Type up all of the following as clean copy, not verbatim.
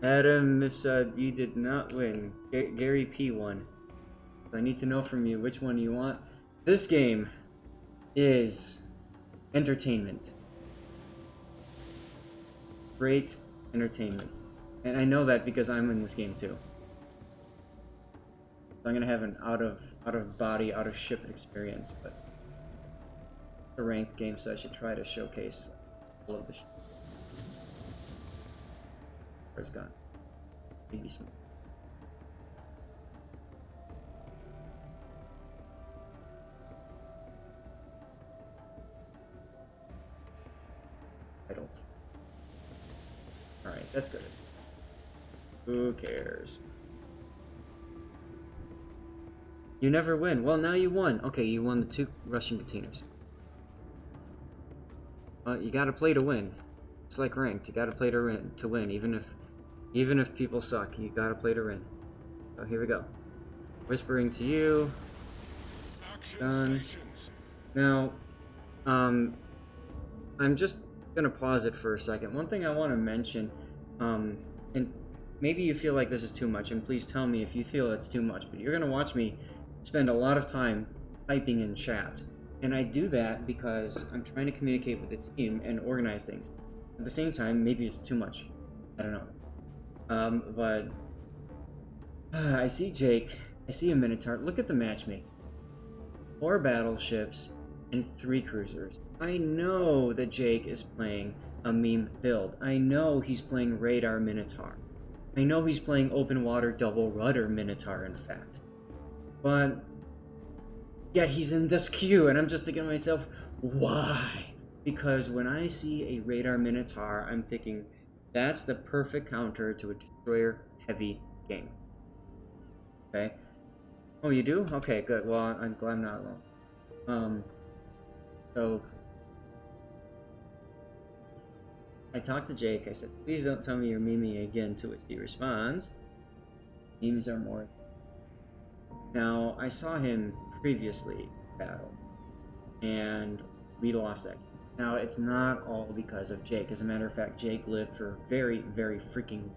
Adam, if you did not win, Gary P won. So I need to know from you which one you want. This game is entertainment. Great entertainment. And I know that because I'm in this game too. So I'm gonna have an out of body, out of ship experience, but it's a ranked game, so I should try to showcase all of the shit. Where's it gone? Maybe some. I don't. Alright, that's good. Who cares? You never win. Well, now you won. Okay, you won the 2 Russian containers. You gotta play to win. It's like ranked. You gotta play to win, even if people suck. You gotta play to win. So here we go. Whispering to you. Done. Now, I'm just gonna pause it for a second. One thing I want to mention, and maybe you feel like this is too much, and please tell me if you feel it's too much. But you're gonna watch me spend a lot of time typing in chat, and I do that because I'm trying to communicate with the team and organize things. At the same time, maybe it's too much. I don't know. But I see Jake. I see a Minotaur. Look at the matchmaking. 4 battleships and 3 cruisers. I know that Jake is playing a meme build. I know he's playing Radar Minotaur. I know he's playing Open Water Double Rudder Minotaur, in fact. But yet he's in this queue, and I'm just thinking to myself, why? Because when I see a Radar Minotaur, I'm thinking, that's the perfect counter to a destroyer-heavy game. Okay? Oh, you do? Okay, good. Well, I'm glad I'm not alone. So I talked to Jake. I said, please don't tell me you're memeing again, to which he responds, memes are more. Now, I saw him previously battle, and we lost that. Now, it's not all because of Jake. As a matter of fact, Jake lived for very, very freaking.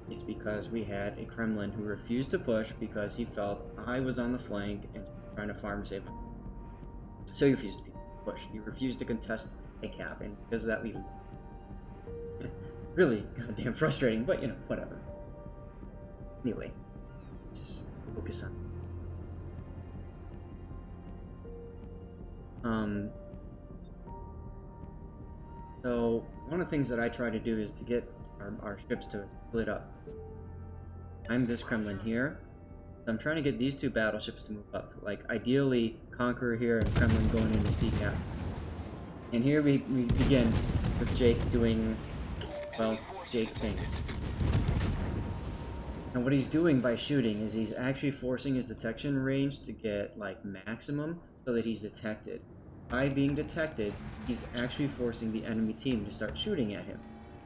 It's because we had a Kremlin who refused to push because he felt I was on the flank and trying to farm save him. So he refused to push. He refused to contest a cap, and because of that, we really goddamn frustrating. But you know, whatever. Anyway, let's focus on. So one of the things that I try to do is to get our ships to split up. I'm this Kremlin here. So I'm trying to get these 2 battleships to move up. Like, ideally, Conqueror here and Kremlin going into sea cap. And here we begin with Jake doing, well, Jake things. And what he's doing by shooting is he's actually forcing his detection range to get, like, maximum so that he's detected. By being detected, he's actually forcing the enemy team to start shooting at him.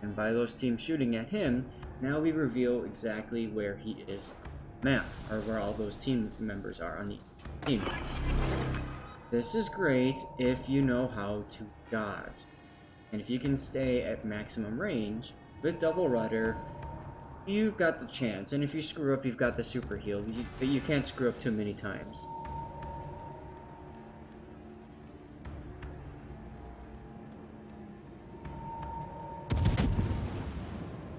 And by those teams shooting at him, now we reveal exactly where he is on the map, or where all those team members are on the team. This is great if you know how to dodge. And if you can stay at maximum range with double rudder, you've got the chance. And if you screw up, you've got the super heal, but you can't screw up too many times.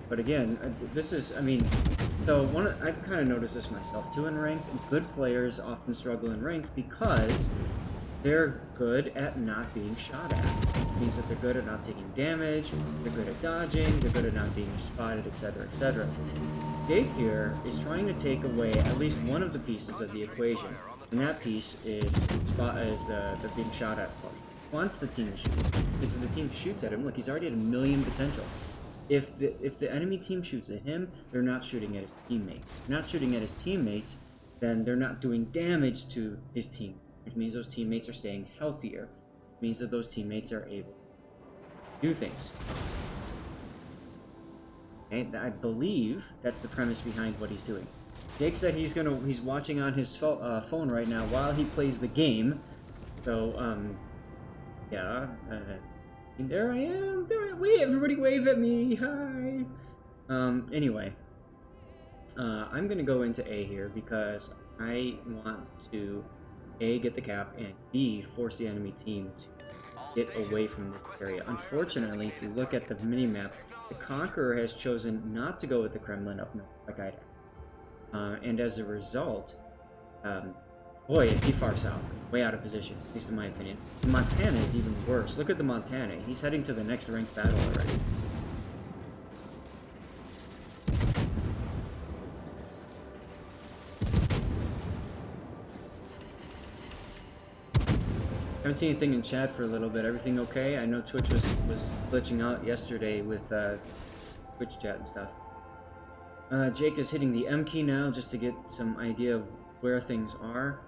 But again, this is, I mean, so I've kind of noticed this myself too in ranked. Good players often struggle in ranked because they're good at not being shot at. It means that they're good at not taking damage, they're good at dodging, they're good at not being spotted, etc., etc. Jake here is trying to take away at least one of the pieces of the equation, and that piece is the being shot at part. He wants the team to shoot, because if the team shoots at him, look, he's already at 1,000,000 potential. If the enemy team shoots at him, they're not shooting at his teammates. If they're not shooting at his teammates, then they're not doing damage to his team, which means those teammates are staying healthier. It means that those teammates are able to do things. Okay, I believe that's the premise behind what he's doing. Jake said he's watching on his phone right now while he plays the game. So yeah. There I am. Everybody wave at me. Hi. Anyway, I'm gonna go into A here because I want to A, get the cap, and B, force the enemy team to get away from this area. Unfortunately, if you look at the mini-map, the Conqueror has chosen not to go with the Kremlin up north like I did. And as a result, boy, is he far south. Way out of position, at least in my opinion. Montana is even worse. Look at the Montana. He's heading to the next ranked battle already. I haven't seen anything in chat for a little bit. Everything okay? I know Twitch was glitching out yesterday with Twitch chat and stuff. Jake is hitting the M key now just to get some idea of where things are.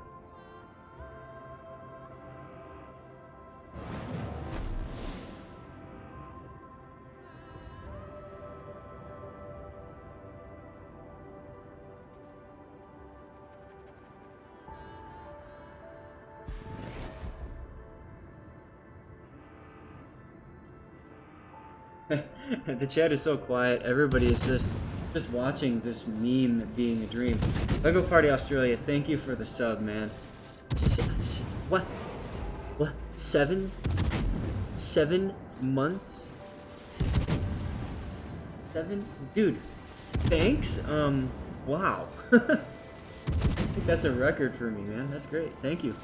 The chat is so quiet. Everybody is just watching this meme being a dream. Lego Party Australia, thank you for the sub, man. What? 7 months? 7? Dude, thanks. Wow. I think that's a record for me, man. That's great. Thank you.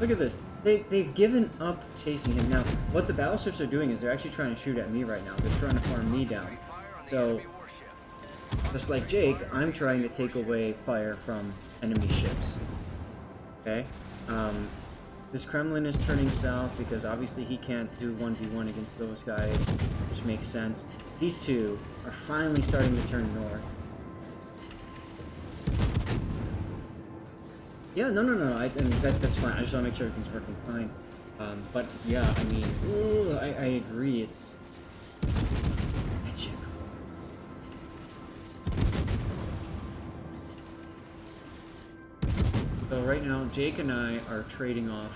Look at this. They've given up chasing him. Now, what the battleships are doing is they're actually trying to shoot at me right now. They're trying to farm me down. So, just like Jake, I'm trying to take away fire from enemy ships. Okay? This Kremlin is turning south because obviously he can't do 1v1 against those guys, which makes sense. These two are finally starting to turn north. Yeah, no, that's fine. I just want to make sure everything's working fine. But yeah, I mean, ooh, I agree. It's magic. So right now, Jake and I are trading off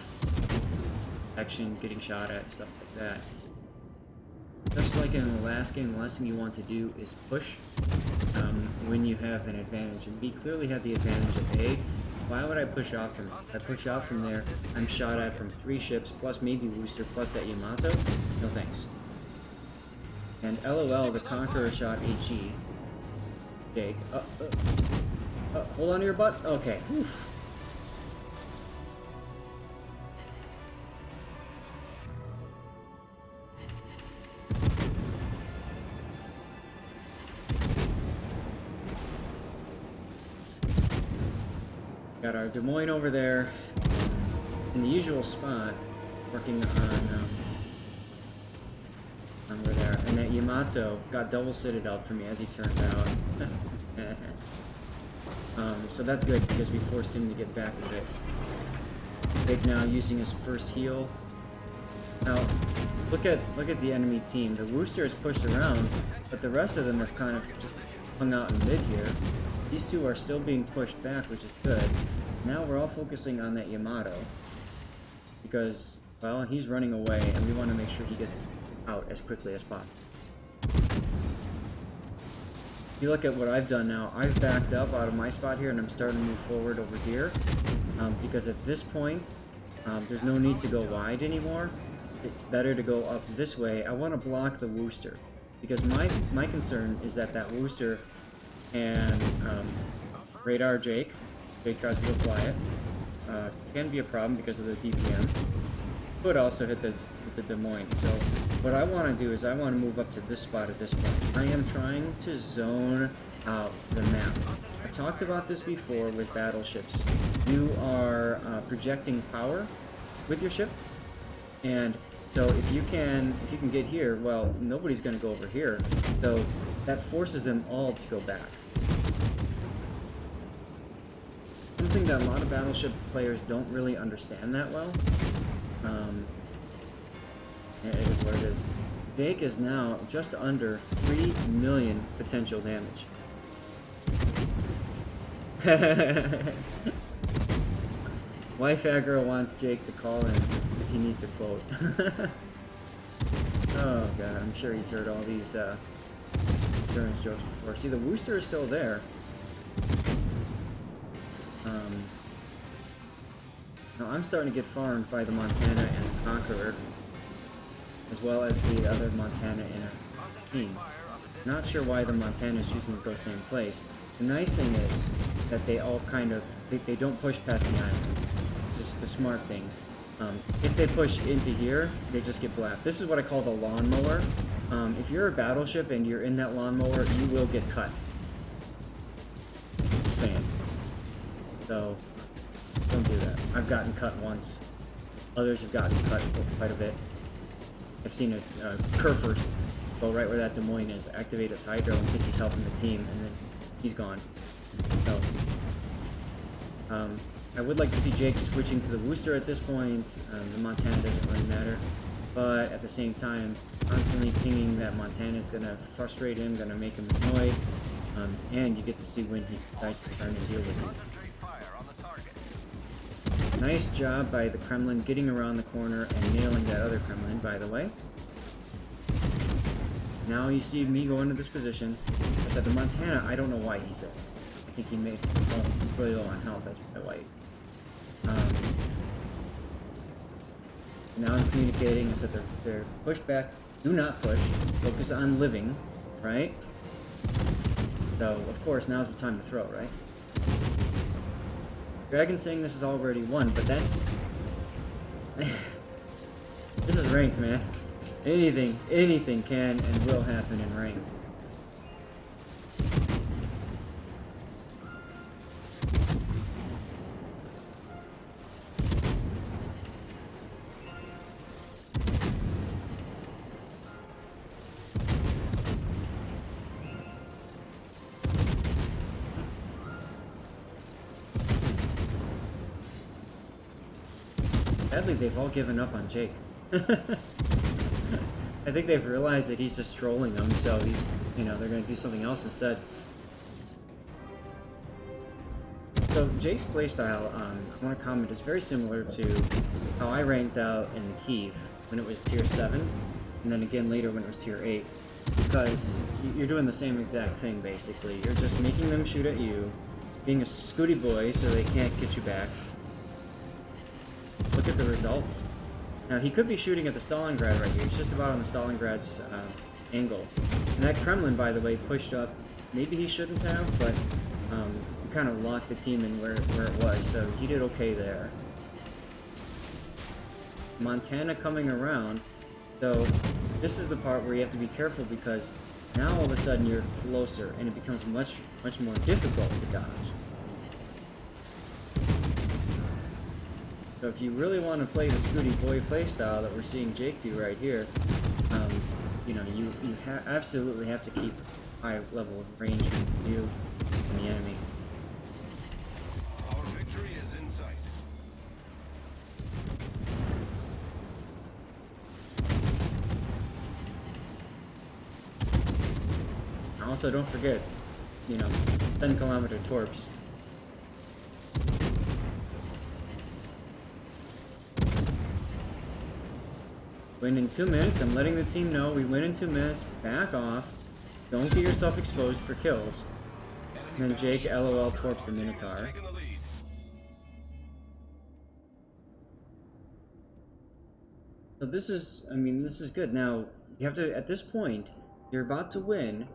action, getting shot at, and stuff like that. Just like in the last game, the last thing you want to do is push when you have an advantage. And we clearly had the advantage of A. Why would I push out from there? If I push out from there, I'm shot at from 3 ships, plus maybe Worcester, plus that Yamato. No thanks. And LOL, the Conqueror shot HE. Jake. Hold on to your butt? Okay. Oof. Got our Des Moines over there in the usual spot, working on over there. And that Yamato got double citadel for me, as he turned out. So that's good because we forced him to get back a bit. Big now using his first heal. Now look at the enemy team. The Worcester is pushed around, but the rest of them have kind of just hung out in mid here. These two are still being pushed back, which is good. Now we're all focusing on that Yamato because, well, he's running away and we want to make sure he gets out as quickly as possible. If you look at what I've done now, I've backed up out of my spot here and I'm starting to move forward over here because at this point there's no need to go wide anymore. It's better to go up this way. I want to block the Worcester because my concern is that Worcester and radar Jake tries to go fly it. Can be a problem because of the DPM. Could also hit the Des Moines. So what I want to do is I want to move up to this spot at this point. I am trying to zone out the map. I've talked about this before with battleships. You are projecting power with your ship, and so if you can get here, well, nobody's going to go over here. So that forces them all to go back. Something that a lot of battleship players don't really understand that well. It is what it is. Jake is now just under 3 million potential damage. Why fat girl wants Jake to call in because he needs a quote. Oh god, I'm sure he's heard all these insurance jokes before. See, the Wooster is still there. Now I'm starting to get farmed by the Montana and the Conqueror, as well as the other Montana in our team. Not sure why the Montana is choosing to go same place. The nice thing is that they all kind of, they don't push past the island, which is the smart thing. If they push into here, they just get blapped. This is what I call the lawnmower. If you're a battleship and you're in that lawnmower, you will get cut. Just saying. So, don't do that. I've gotten cut once. Others have gotten cut quite a bit. I've seen a Kerfer go right where that Des Moines is, activate his Hydro and think he's helping the team, and then he's gone. So, I would like to see Jake switching to the Wooster at this point. The Montana doesn't really matter. But at the same time, constantly pinging that Montana is going to frustrate him, going to make him annoyed. And you get to see when he decides to turn and deal with him. Nice job by the Kremlin getting around the corner and nailing that other Kremlin, by the way. Now you see me go into this position. I said the Montana, I don't know why he's there. I think he made, oh, he's really low on health, that's probably why he's there. Now I'm communicating. I said they're pushed back. Do not push. Focus on living, right? So, of course, now's the time to throw, right? Dragon's saying this is already won, but that's... This is ranked, man. Anything can and will happen in ranked. Sadly, they've all given up on Jake. I think they've realized that he's just trolling them, so he's, you know, they're going to do something else instead. So Jake's playstyle, I want to comment, is very similar to how I ranked out in Kyiv when it was tier 7, and then again later when it was tier 8. Because you're doing the same exact thing, basically. You're just making them shoot at you, being a scooty boy so they can't get you back. Look at the results. Now, he could be shooting at the Stalingrad right here. He's just about on the Stalingrad's angle. And that Kremlin, by the way, pushed up. Maybe he shouldn't have, but he kind of locked the team in where it was, so he did okay there. Montana coming around. So, this is the part where you have to be careful because now all of a sudden you're closer and it becomes much more difficult to dodge. So if you really want to play the Scooty Boy playstyle that we're seeing Jake do right here, you know, you absolutely have to keep a high level of range from you and the enemy. Our victory is in sight. Also, don't forget, you know, 10-kilometer torps. Win in 2 minutes. I'm letting the team know we win in 2 minutes. Back off. Don't get yourself exposed for kills. And then Jake LOL torps the Minotaur. So this is, I mean, this is good. Now, you have to, at this point, you're about to win.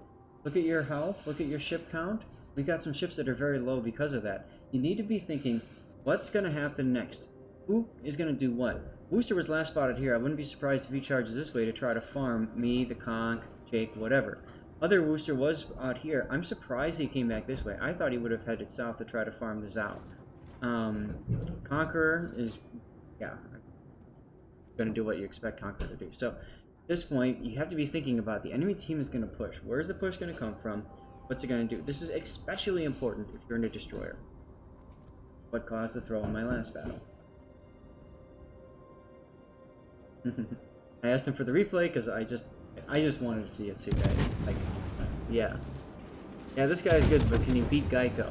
Look at your health. Look at your ship count. We've got some ships that are very low because of that. You need to be thinking, what's going to happen next? Who is going to do what? Wooster was last spotted here. I wouldn't be surprised if he charges this way to try to farm me, the Conch, Jake, whatever. Other Wooster was out here. I'm surprised he came back this way. I thought he would have headed south to try to farm the Zath. Conqueror is, yeah, going to do what you expect Conqueror to do. So at this point, you have to be thinking about the enemy team is going to push. Where's the push going to come from? What's it going to do? This is especially important if you're in a destroyer. What caused the throw in my last battle? I asked him for the replay because I just wanted to see it too, guys. Like, yeah, this guy's good, but can he beat Geico?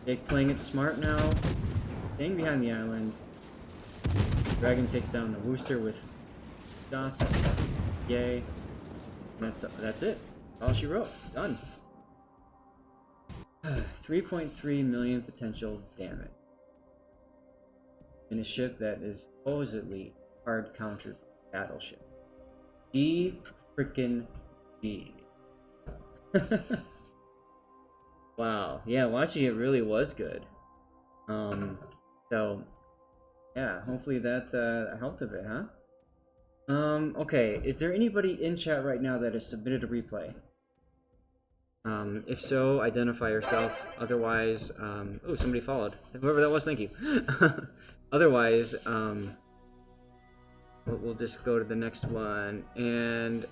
Jake playing it smart now, staying behind the island. Dragon takes down the Wooster with shots. Yay. That's it. All she wrote. Done. 3.3 million potential damage. In a ship that is supposedly hard countered battleship. D frickin' D. Wow. Yeah, watching it really was good. So yeah, hopefully that helped a bit, huh? Okay, is there anybody in chat right now that has submitted a replay? If so, identify yourself. Otherwise, oh, somebody followed. Whoever that was, thank you. Otherwise, we'll just go to the next one. And,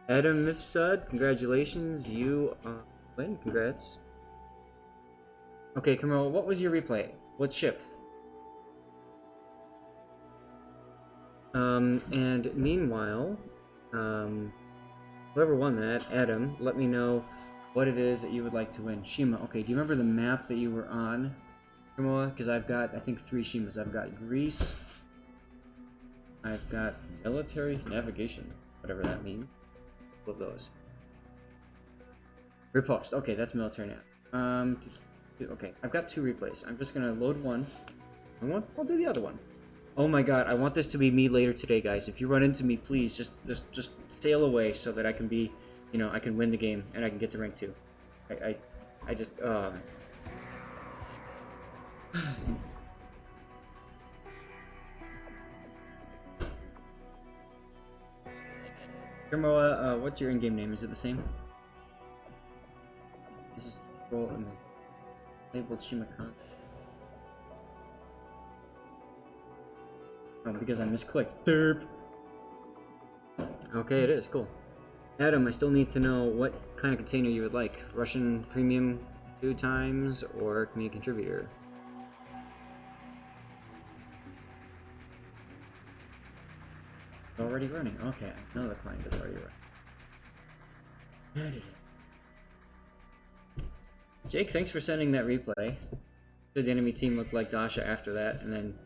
Adam Mifsud, congratulations. You win. Congrats. Okay, Camille, what was your replay? What ship? And meanwhile, whoever won that, Adam, let me know what it is that you would like to win. Shima, okay, do you remember the map that you were on, Kamoa? Because I've got, I think, 3 Shimas. I've got Greece, I've got military navigation, whatever that means. All of those. Riposte, okay, that's military nav. Okay, I've got 2 replays. I'm just gonna load one, and I'll do the other one. Oh my god, I want this to be me later today, guys. If you run into me, please just sail away so that I can be, you know, I can win the game and I can get to rank 2. I just, Kermoa, what's your in-game name? Is it the same? This is roll and labeled Shimakan. Oh, because I misclicked. Derp. Okay, it is. Cool. Adam, I still need to know what kind of container you would like. Russian premium 2 times or community contributor? Already running. Okay, I know the client is already running. Jake, thanks for sending that replay. Did the enemy team look like Dasha after that? And then